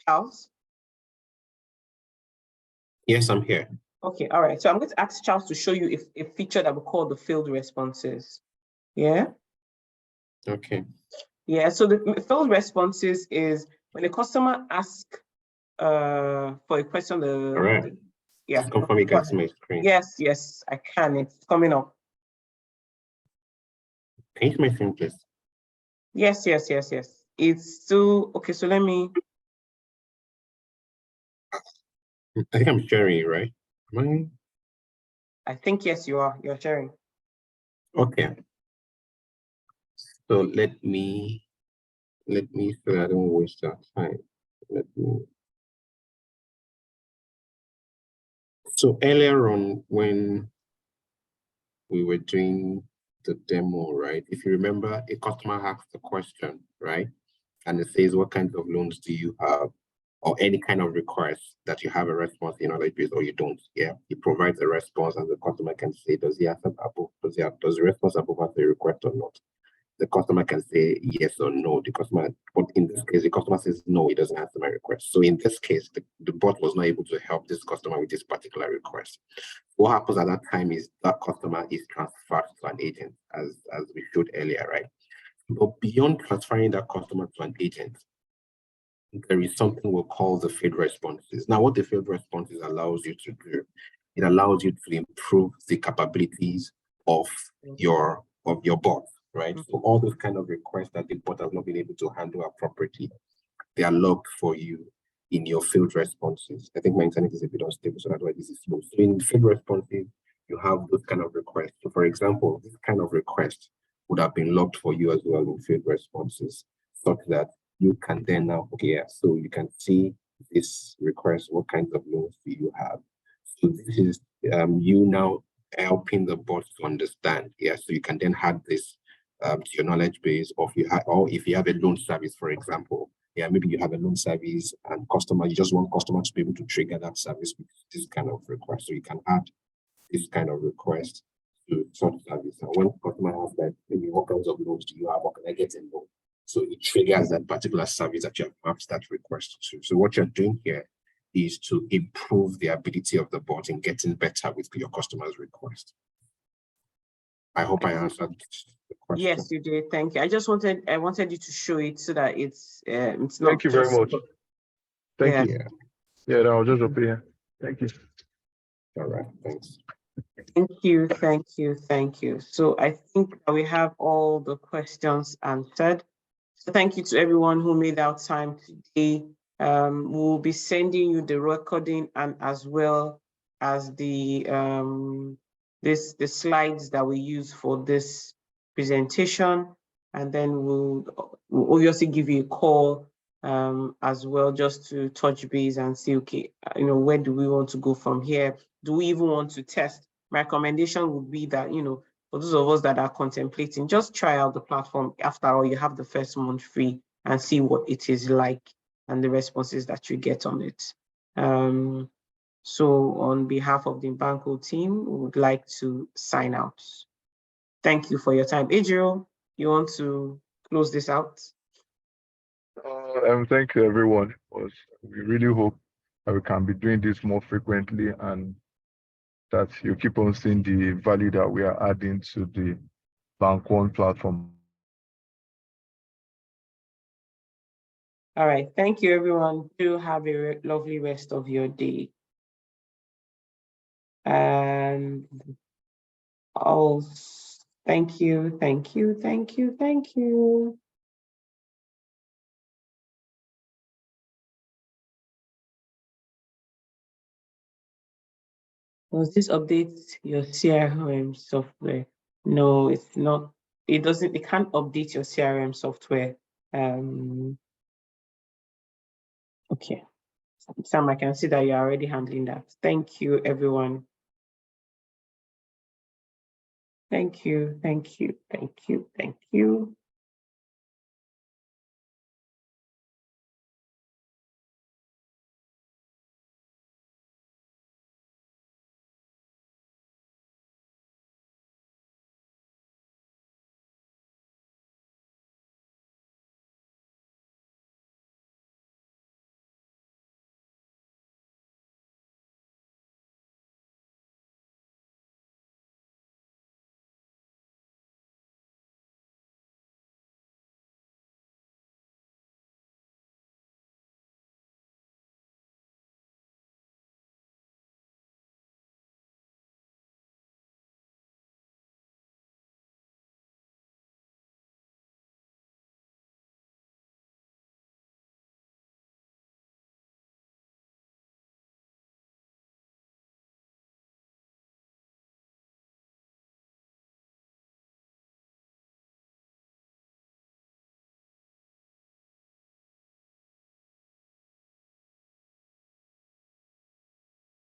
Charles? Yes, I'm here. Okay, all right. So I'm going to ask Charles to show you if a feature that we call the field responses. Yeah? Okay. Yeah, so the field responses is when a customer asks for a question. All right. Yeah. Just confirm you can see my screen. Yes, yes, I can. It's coming up. Can you see my screen, please? Yes, yes, yes, yes. It's still okay. So let me. I think I'm sharing, right? Am I think yes, you are. You're sharing. Okay. So let me so I don't waste our time. Let me. So earlier on, when we were doing the demo, right? If you remember, a customer asks a question, right? And it says, what kinds of loans do you have? Or any kind of request that you have a response in knowledge base or you don't. Yeah, he provides a response and the customer can say, does he accept above? Does the response above the request or not? The customer can say yes or no. But in this case, the customer says no, he doesn't answer my request. So in this case, the bot was not able to help this customer with this particular request. What happens at that time is that customer is transferred to an agent, as we showed earlier, right? But beyond transferring that customer to an agent, there is something we'll call the field responses. Now, what the field responses allows you to do, it allows you to improve the capabilities of your bot, right? So all those kind of requests that the bot has not been able to handle appropriately, they are logged for you in your field responses. I think my internet is a bit unstable, so that's why this is slow. So in field responses, you have those kind of requests. So for example, this kind of request would have been logged for you as well in field responses, such that you can then now, okay, yeah, so you can see this request, what kinds of loans do you have? So this is you now helping the bot to understand, yeah, so you can then add this to your knowledge base, or if you have a loan service, for example, yeah, maybe you have a loan service and you just want customers to be able to trigger that service with this kind of request. So you can add this kind of request to such service. And when customer asks that, maybe what kinds of loans do you have, or can I get a loan? So it triggers that particular service that you have mapped that request to. So what you're doing here is to improve the ability of the bot in getting better with your customer's request. I hope I answered the question. Yes, you did. Thank you. I wanted you to show it so that it's not. Thank you very much. Thank you. Yeah, I'll just up here. Thank you. All right, thanks. Thank you, thank you, thank you. So I think that we have all the questions answered. So thank you to everyone who made out time today. We'll be sending you the recording and as well as the slides that we use for this presentation, and then we'll obviously give you a call as well, just to touch base and see, okay, where do we want to go from here? Do we even want to test? My recommendation would be that, for those of us that are contemplating, just try out the platform. After all, you have the first month free and see what it is like and the responses that you get on it. So on behalf of the eBanqo team, we would like to sign out. Thank you for your time. Adriel, you want to close this out? Thank you, everyone. We really hope that we can be doing this more frequently and that you keep on seeing the value that we are adding to the eBanqo platform. All right. Thank you, everyone. Do have a lovely rest of your day. And also, thank you, thank you, thank you, thank you. Does this update your CRM software? No, it's not. It doesn't. It can't update your CRM software. Okay. Sam, I can see that you're already handling that. Thank you, everyone. Thank you, thank you, thank you, thank you.